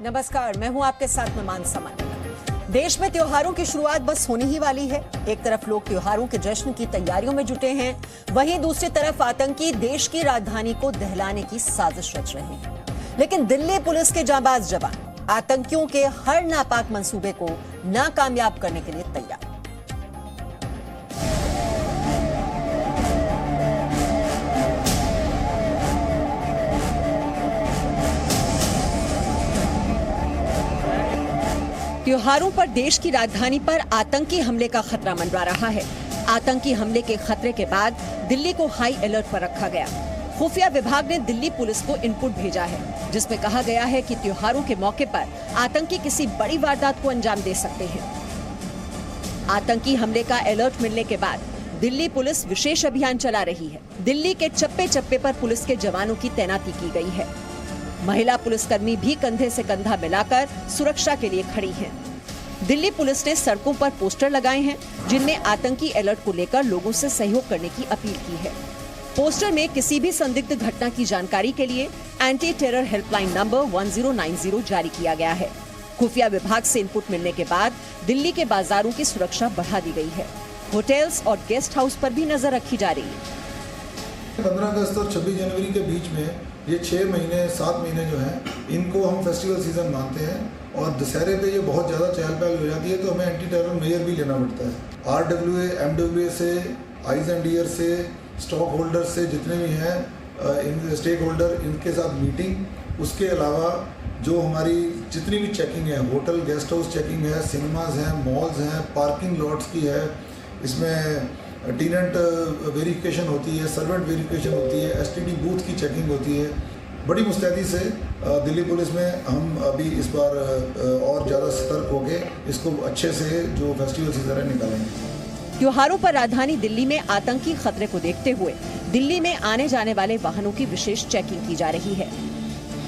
नमस्कार, मैं हूं आपके साथ मेहमान समन। देश में त्योहारों की शुरुआत बस होने ही वाली है। एक तरफ लोग त्योहारों के जश्न की तैयारियों में जुटे हैं, वहीं दूसरी तरफ आतंकी देश की राजधानी को दहलाने की साजिश रच रहे हैं। लेकिन दिल्ली पुलिस के जांबाज जवान आतंकियों के हर नापाक मंसूबे को नाकामयाब करने के लिए तैयार। त्योहारों पर देश की राजधानी पर आतंकी हमले का खतरा मंडरा रहा है। आतंकी हमले के खतरे के बाद दिल्ली को हाई अलर्ट पर रखा गया। खुफिया विभाग ने दिल्ली पुलिस को इनपुट भेजा है, जिसमें कहा गया है कि त्योहारों के मौके पर आतंकी किसी बड़ी वारदात को अंजाम दे सकते हैं। आतंकी हमले का अलर्ट मिलने के बाद दिल्ली पुलिस विशेष अभियान चला रही है। दिल्ली के चप्पे चप्पे पर पुलिस के जवानों की तैनाती की गई है। महिला पुलिसकर्मी भी कंधे से कंधा मिलाकर सुरक्षा के लिए खड़ी हैं। दिल्ली पुलिस ने सड़कों पर पोस्टर लगाए हैं, जिनमें आतंकी अलर्ट को लेकर लोगों से सहयोग करने की अपील की है। पोस्टर में किसी भी संदिग्ध घटना की जानकारी के लिए एंटी टेरर हेल्पलाइन नंबर 1090 जारी किया गया है। खुफिया विभाग से इनपुट मिलने के बाद दिल्ली के बाजारों की सुरक्षा बढ़ा दी गई है। होटल्स और गेस्ट हाउस पर भी नजर रखी जा रही है। 15 अगस्त और 26 जनवरी के बीच में ये 6 महीने 7 महीने जो हैं, इनको हम फेस्टिवल सीजन मानते हैं और दशहरे पे ये बहुत ज़्यादा चहल पहल हो जाती है, तो हमें एंटी टेरर मेजर भी लेना पड़ता है। RWA, MWA से, आइज एंड ईयर से, स्टॉक होल्डर से, जितने भी हैं स्टेक होल्डर, इनके साथ मीटिंग। उसके अलावा जो हमारी जितनी भी चेकिंग है, होटल गेस्ट हाउस चेकिंग है, सिनेमाज हैं, मॉल्स हैं, पार्किंग लॉट्स की है, इसमें टेनेंट वेरिफिकेशन होती है, सर्वेंट वेरिफिकेशन होती है, STD बूथ की चेकिंग होती है। बड़ी मुस्तैदी से दिल्ली पुलिस में हम अभी इस बार और ज़्यादा सतर्क होके इसको अच्छे से जो फेस्टिवल सीजन है निकालेंगे। त्योहारों पर राजधानी दिल्ली में आतंकी खतरे को देखते हुए दिल्ली में आने जाने वाले वाहनों की विशेष चेकिंग की जा रही है।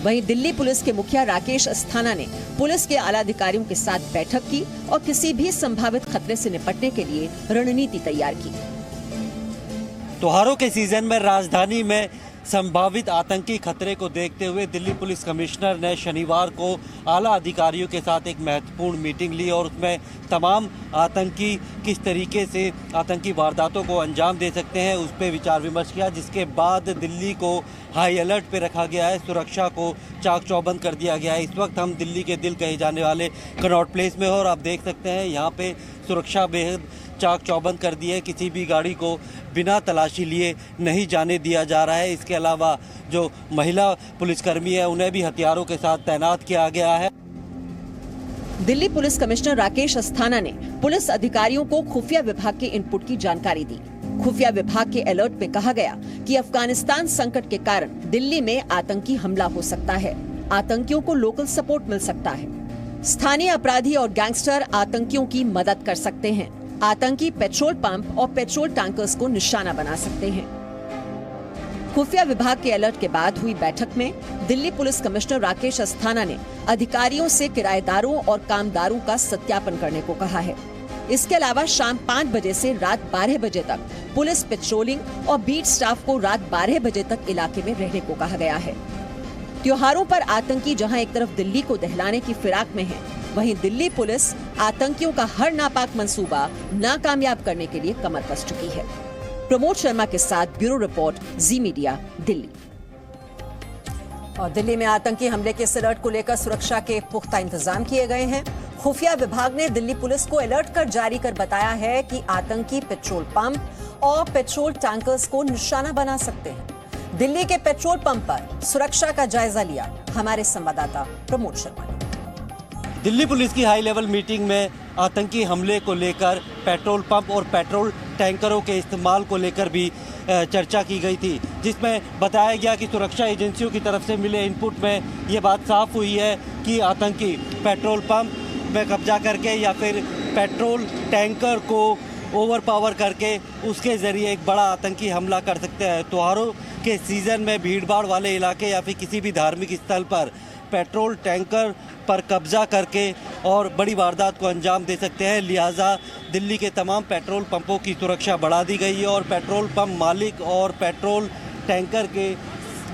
वहीं दिल्ली पुलिस के मुखिया राकेश अस्थाना ने पुलिस के आला अधिकारियों के साथ बैठक की और किसी भी संभावित खतरे से निपटने के लिए रणनीति तैयार की। त्योहारों के सीजन में राजधानी में संभावित आतंकी खतरे को देखते हुए दिल्ली पुलिस कमिश्नर ने शनिवार को आला अधिकारियों के साथ एक महत्वपूर्ण मीटिंग ली और उसमें तमाम आतंकी किस तरीके से आतंकी वारदातों को अंजाम दे सकते हैं उस पर विचार विमर्श किया, जिसके बाद दिल्ली को हाई अलर्ट पे रखा गया है। सुरक्षा को चाक चौबंद कर दिया गया है। इस वक्त हम दिल्ली के दिल कहे जाने वाले कनॉट प्लेस में हो और आप देख सकते हैं यहाँ पे सुरक्षा बेहद चाक चौबंद कर दी है। किसी भी गाड़ी को बिना तलाशी लिए नहीं जाने दिया जा रहा है। इसके अलावा जो महिला पुलिसकर्मी है उन्हें भी हथियारों के साथ तैनात किया गया है। दिल्ली पुलिस कमिश्नर राकेश अस्थाना ने पुलिस अधिकारियों को खुफिया विभाग के इनपुट की जानकारी दी। खुफिया विभाग के अलर्ट में कहा गया कि अफगानिस्तान संकट के कारण दिल्ली में आतंकी हमला हो सकता है। आतंकियों को लोकल सपोर्ट मिल सकता है। स्थानीय अपराधी और गैंगस्टर आतंकियों की मदद कर सकते हैं। आतंकी पेट्रोल पंप और पेट्रोल टैंकर्स को निशाना बना सकते हैं। खुफिया विभाग के अलर्ट के बाद हुई बैठक में दिल्ली पुलिस कमिश्नर राकेश अस्थाना ने अधिकारियों से किराएदारों और कामदारों का सत्यापन करने को कहा है। इसके अलावा शाम 5 बजे से रात 12 बजे तक पुलिस पेट्रोलिंग और बीट स्टाफ को रात 12 बजे तक इलाके में रहने को कहा गया है। त्योहारों पर आतंकी जहां एक तरफ दिल्ली को दहलाने की फिराक में है, वहीं दिल्ली पुलिस आतंकियों का हर नापाक मंसूबा नाकामयाब करने के लिए कमर कस चुकी है। प्रमोद शर्मा के साथ ब्यूरो रिपोर्ट, जी मीडिया, दिल्ली। और दिल्ली में आतंकी हमले के इस अलर्ट को लेकर सुरक्षा के पुख्ता इंतजाम किए गए हैं। खुफिया विभाग ने दिल्ली पुलिस को अलर्ट कर जारी कर बताया है कि आतंकी पेट्रोल पंप और पेट्रोल टैंकर्स को निशाना बना सकते हैं। दिल्ली के पेट्रोल पंप पर सुरक्षा का जायजा लिया हमारे संवाददाता प्रमोद शर्मा ने। दिल्ली पुलिस की हाई लेवल मीटिंग में आतंकी हमले को लेकर पेट्रोल पंप और पेट्रोल टैंकरों के इस्तेमाल को लेकर भी चर्चा की गई थी, जिसमें बताया गया कि सुरक्षा एजेंसियों की तरफ से मिले इनपुट में ये बात साफ हुई है कि आतंकी पेट्रोल पंप में कब्जा करके या फिर पेट्रोल टैंकर को ओवर पावर करके उसके ज़रिए एक बड़ा आतंकी हमला कर सकते हैं। त्योहारों के सीज़न में भीड़भाड़ वाले इलाके या फिर किसी भी धार्मिक स्थल पर पेट्रोल टैंकर पर कब्जा करके और बड़ी वारदात को अंजाम दे सकते हैं। लिहाजा दिल्ली के तमाम पेट्रोल पंपों की सुरक्षा बढ़ा दी गई है और पेट्रोल पंप मालिक और पेट्रोल टैंकर के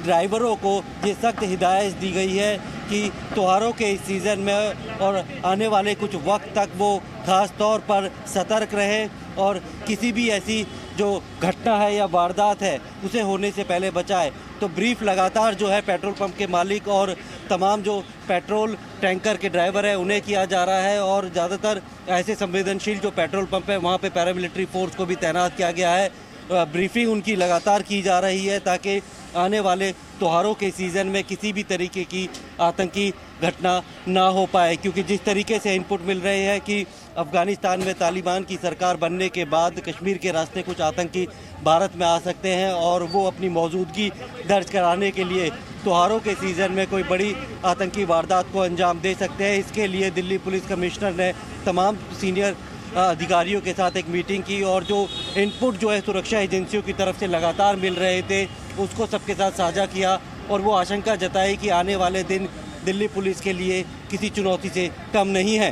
ड्राइवरों को ये सख्त हिदायत दी गई है कि त्योहारों के इस सीज़न में और आने वाले कुछ वक्त तक वो ख़ास तौर पर सतर्क रहे और किसी भी ऐसी जो घटना है या वारदात है उसे होने से पहले बचाए। तो ब्रीफ लगातार जो है पेट्रोल पंप के मालिक और तमाम जो पेट्रोल टैंकर के ड्राइवर है उन्हें किया जा रहा है और ज़्यादातर ऐसे संवेदनशील जो पेट्रोल पंप है वहाँ पे पैरामिलिट्री फोर्स को भी तैनात किया गया है। ब्रीफिंग उनकी लगातार की जा रही है ताकि आने वाले त्योहारों के सीज़न में किसी भी तरीके की आतंकी घटना ना हो पाए, क्योंकि जिस तरीके से इनपुट मिल रहे हैं कि अफ़गानिस्तान में तालिबान की सरकार बनने के बाद कश्मीर के रास्ते कुछ आतंकी भारत में आ सकते हैं और वो अपनी मौजूदगी दर्ज कराने के लिए त्योहारों के सीज़न में कोई बड़ी आतंकी वारदात को अंजाम दे सकते हैं। इसके लिए दिल्ली पुलिस कमिश्नर ने तमाम सीनियर अधिकारियों के साथ एक मीटिंग की और जो इनपुट जो है सुरक्षा एजेंसियों की तरफ से लगातार मिल रहे थे उसको सबके साथ साझा किया और वो आशंका जताई कि आने वाले दिन दिल्ली पुलिस के लिए किसी चुनौती से कम नहीं है।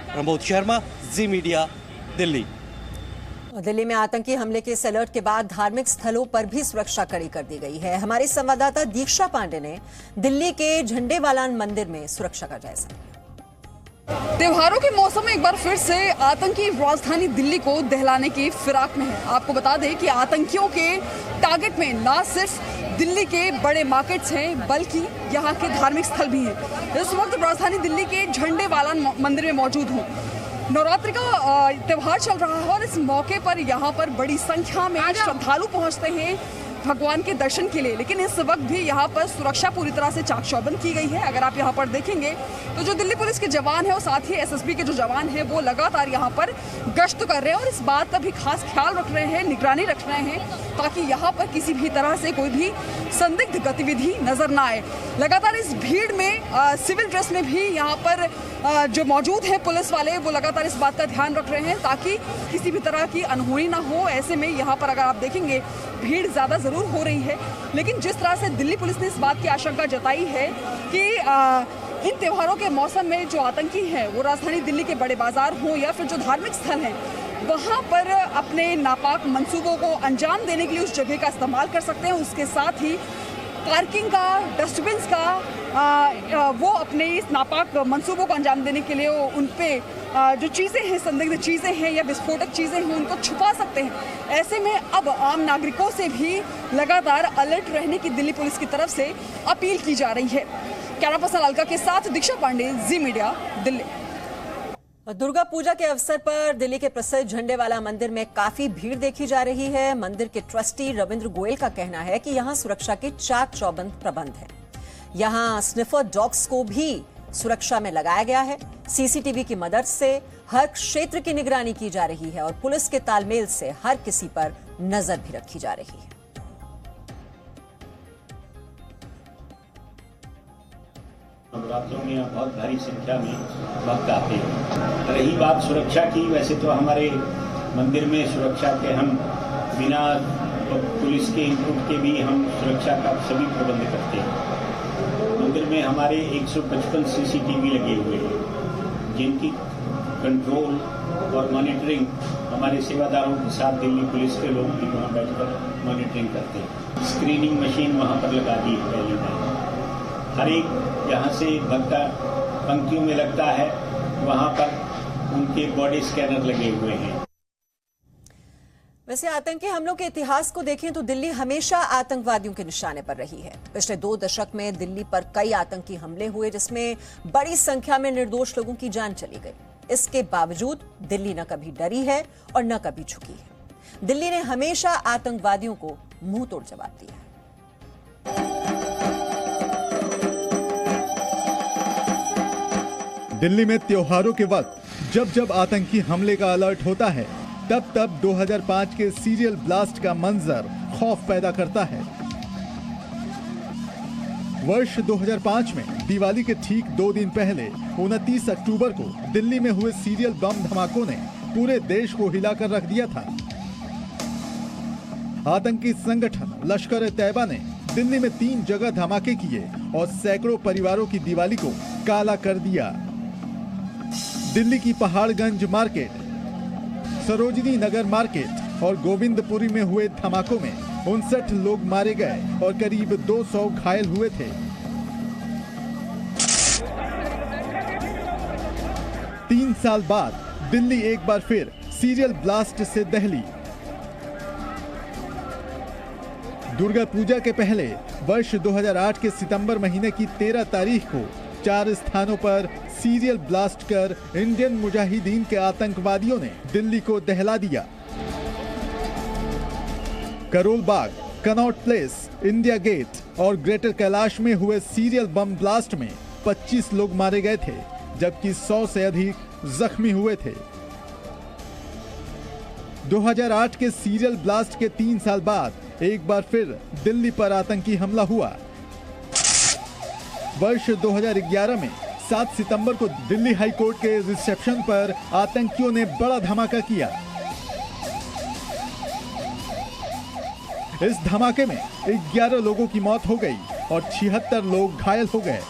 प्रमोद शर्मा, जी मीडिया, दिल्ली। दिल्ली में आतंकी हमले के इस अलर्ट के बाद धार्मिक स्थलों पर भी सुरक्षा कड़ी कर दी गई है। हमारी संवाददाता दीक्षा पांडे ने दिल्ली के झंडेवालान मंदिर में सुरक्षा का जायजा लिया। त्योहारों के मौसम में एक बार फिर से आतंकी राजधानी दिल्ली को दहलाने की फिराक में है। आपको बता दें कि आतंकियों के टारगेट में ना सिर्फ दिल्ली के बड़े मार्केट्स हैं बल्कि यहाँ के धार्मिक स्थल भी हैं। इस वक्त राजधानी दिल्ली के झंडेवालान मंदिर में मौजूद हूँ। नवरात्रि का त्यौहार चल रहा है और इस मौके पर यहाँ पर बड़ी संख्या में श्रद्धालु पहुँचते हैं भगवान के दर्शन के लिए, लेकिन इस वक्त भी यहाँ पर सुरक्षा पूरी तरह से चाक चौबंद की गई है। अगर आप यहाँ पर देखेंगे तो जो दिल्ली पुलिस के जवान हैं और साथ ही एसएसबी के जो जवान हैं वो लगातार यहाँ पर गश्त कर रहे हैं और इस बात का भी खास ख्याल रख रहे हैं, निगरानी रख रहे हैं ताकि यहाँ पर किसी भी तरह से कोई भी संदिग्ध गतिविधि नजर ना आए। लगातार इस भीड़ में सिविल ड्रेस में भी यहाँ पर जो मौजूद हैं पुलिस वाले वो लगातार इस बात का ध्यान रख रहे हैं ताकि किसी भी तरह की अनहोनी ना हो। ऐसे में यहाँ पर अगर आप देखेंगे भीड़ ज़्यादा ज़रूर हो रही है, लेकिन जिस तरह से दिल्ली पुलिस ने इस बात की आशंका जताई है कि इन त्योहारों के मौसम में जो आतंकी हैं वो राजधानी दिल्ली के बड़े बाजार हों या फिर जो धार्मिक स्थल हैं वहाँ पर अपने नापाक मंसूबों को अंजाम देने के लिए उस जगह का इस्तेमाल कर सकते हैं। उसके साथ ही पार्किंग का, डस्टबिन का वो अपने इस नापाक मंसूबों को अंजाम देने के लिए उन पे जो चीज़ें हैं, संदिग्ध चीज़ें हैं या विस्फोटक चीज़ें हैं उनको छुपा सकते हैं। ऐसे में अब आम नागरिकों से भी लगातार अलर्ट रहने की दिल्ली पुलिस की तरफ से अपील की जा रही है। कैमरा पर्सन अलका के साथ दीक्षा पांडे, जी मीडिया, दिल्ली। दुर्गा पूजा के अवसर पर दिल्ली के प्रसिद्ध झंडेवाला मंदिर में काफी भीड़ देखी जा रही है। मंदिर के ट्रस्टी रविंद्र गोयल का कहना है कि यहां सुरक्षा के चाक चौबंद प्रबंध है। यहां स्निफर डॉग्स को भी सुरक्षा में लगाया गया है। सीसीटीवी की मदद से हर क्षेत्र की निगरानी की जा रही है और पुलिस के तालमेल से हर किसी पर नजर भी रखी जा रही है। नवरात्रों में बहुत भारी संख्या में भक्त आते हैं। रही बात सुरक्षा की, वैसे तो हमारे मंदिर में सुरक्षा के हम बिना पुलिस के इनपुट के भी हम सुरक्षा का सभी प्रबंध करते हैं। मंदिर में हमारे 155 सीसीटीवी लगे हुए हैं जिनकी कंट्रोल और मॉनिटरिंग हमारे सेवादारों के साथ दिल्ली पुलिस के लोग भी वहाँ बैठकर मॉनिटरिंग करते हैं। स्क्रीनिंग मशीन वहाँ पर लगा दी है पहली बार। हर एक जहाँ से भक्ता पंक्तियों में लगता है वहाँ पर उनके बॉडी स्कैनर लगे हुए हैं। वैसे आतंकी हमलों के इतिहास को देखें तो दिल्ली हमेशा आतंकवादियों के निशाने पर रही है। पिछले 2 दशक में दिल्ली पर कई आतंकी हमले हुए जिसमें बड़ी संख्या में निर्दोष लोगों की जान चली गई। इसके बावजूद दिल्ली न कभी डरी है और न कभी झुकी है। दिल्ली ने हमेशा आतंकवादियों को मुंह तोड़ जवाब दिया है। दिल्ली में त्योहारों के वक्त जब जब आतंकी हमले का अलर्ट होता है तब तब 2005 के सीरियल ब्लास्ट का मंजर खौफ पैदा करता है। वर्ष 2005 में दिवाली के ठीक 2 दिन पहले 29 अक्टूबर को दिल्ली में हुए सीरियल बम धमाकों ने पूरे देश को हिलाकर रख दिया था। आतंकी संगठन लश्कर-ए-तैयबा ने दिल्ली में 3 जगह धमाके किए और सैकड़ों परिवारों की दिवाली को काला कर दिया। दिल्ली की पहाड़गंज मार्केट, सरोजनी नगर मार्केट और गोविंदपुरी में हुए धमाकों में 59 लोग मारे गए और करीब 200 घायल हुए थे। 3 साल बाद दिल्ली एक बार फिर सीरियल ब्लास्ट से दहली। दुर्गा पूजा के पहले वर्ष 2008 के सितंबर महीने की 13 तारीख को 4 स्थानों पर सीरियल ब्लास्ट कर इंडियन मुजाहिदीन के आतंकवादियों ने दिल्ली को दहला दिया। Karol Bagh, Connaught place, India gate और ग्रेटर कैलाश में हुए सीरियल बम ब्लास्ट में 25 लोग मारे गए थे, जबकि 100 से अधिक जख्मी हुए थे। 2008 के सीरियल ब्लास्ट के 3 साल बाद एक बार फिर दिल्ली पर आतंकी हमला हुआ। वर्ष 2011 में 7 सितंबर को दिल्ली हाई कोर्ट के रिसेप्शन पर आतंकियों ने बड़ा धमाका किया। इस धमाके में 11 लोगों की मौत हो गई और 76 लोग घायल हो गए।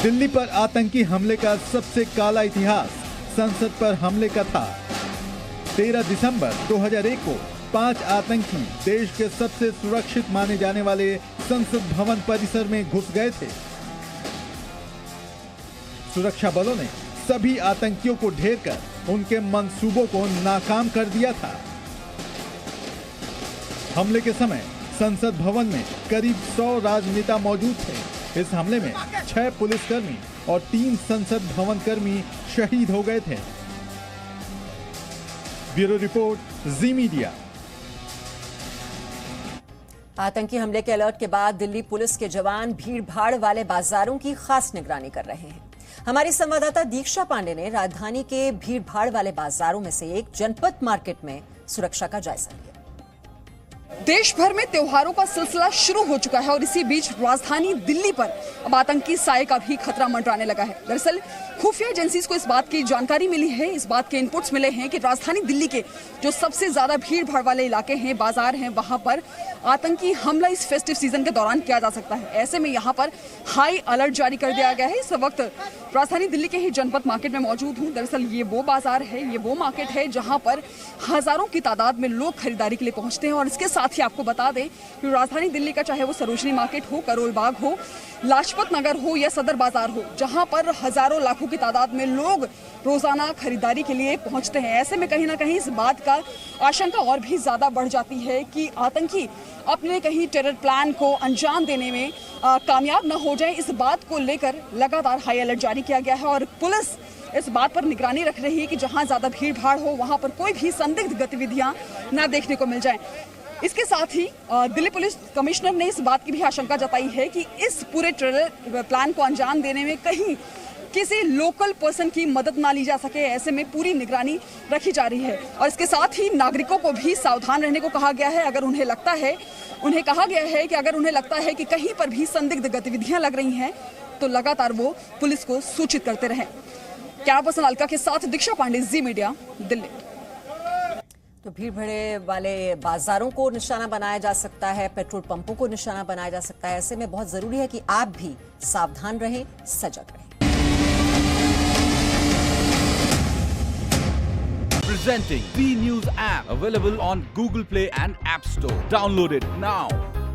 दिल्ली पर आतंकी हमले का सबसे काला इतिहास संसद पर हमले का था। 13 दिसंबर 2001 को 5 आतंकी देश के सबसे सुरक्षित माने जाने वाले संसद भवन परिसर में घुस गए थे। सुरक्षा बलों ने सभी आतंकियों को ढेर कर उनके मंसूबों को नाकाम कर दिया था। हमले के समय संसद भवन में करीब 100 राजनेता मौजूद थे। इस हमले में 6 पुलिसकर्मी और 3 संसद भवन कर्मी शहीद हो गए थे। ब्यूरो रिपोर्ट, जी मीडिया। आतंकी हमले के अलर्ट के बाद दिल्ली पुलिस के जवान भीड़-भाड़ वाले बाजारों की खास निगरानी कर रहे हैं। हमारी संवाददाता दीक्षा पांडे ने राजधानी के भीड़-भाड़ वाले बाजारों में से एक जनपद मार्केट में सुरक्षा का जायजा लिया। देश भर में त्योहारों का सिलसिला शुरू हो चुका है और इसी बीच राजधानी दिल्ली पर अब आतंकी साए का भी खतरा मंडराने लगा है। दरअसल खुफिया एजेंसीज को इस बात की जानकारी मिली है, इस बात के इनपुट्स मिले हैं कि राजधानी दिल्ली के जो सबसे ज्यादा भीड़ भाड़ वाले इलाके हैं, बाजार हैं, वहां पर आतंकी हमला इस फेस्टिव सीजन के दौरान किया जा सकता है। ऐसे में यहाँ पर हाई अलर्ट जारी कर दिया गया है। इस वक्त राजधानी दिल्ली के ही जनपद मार्केट में मौजूद हूँ। दरअसल ये वो बाजार है, ये वो मार्केट है जहाँ पर हजारों की तादाद में लोग खरीदारी के लिए पहुंचते हैं। और इसके साथ ही आपको बता दें कि राजधानी दिल्ली का चाहे वो सरोजनी मार्केट हो, करोल बाग हो, लाजपत नगर हो या सदर बाजार हो, जहां पर हजारों लाखों की तादाद में लोग रोजाना खरीदारी के लिए पहुंचते हैं। ऐसे में कहीं ना कहीं इस बात का आशंका और भी ज्यादा बढ़ जाती है कि आतंकी अपने कहीं टेरर प्लान को अंजाम देने में कामयाब न हो जाए। इस बात को लेकर लगातार हाई अलर्ट जारी किया गया है और पुलिस इस बात पर निगरानी रख रही है कि जहां ज्यादा भीड़ भाड़ हो वहां पर कोई भी संदिग्ध गतिविधियां न देखने को मिल जाएं। इसके साथ ही दिल्ली पुलिस कमिश्नर ने इस बात की भी आशंका जताई है कि इस पूरे टेरर प्लान को अंजाम देने में कहीं किसी लोकल पर्सन की मदद ना ली जा सके। ऐसे में पूरी निगरानी रखी जा रही है और इसके साथ ही नागरिकों को भी सावधान रहने को कहा गया है। अगर उन्हें लगता है, उन्हें कहा गया है कि अगर उन्हें लगता है कि कहीं पर भी संदिग्ध गतिविधियां लग रही हैं तो लगातार वो पुलिस को सूचित करते रहें। कैमरा पर्सन अलका के साथ दीक्षा पांडे, जी मीडिया, दिल्ली। तो भीड़ भड़े वाले बाजारों को निशाना बनाया जा सकता है, पेट्रोल पंपों को निशाना बनाया जा सकता है। ऐसे में बहुत जरूरी है कि आप भी सावधान रहें, सजग रहें। Presenting B News app, available on Google Play and App Store. Download it now.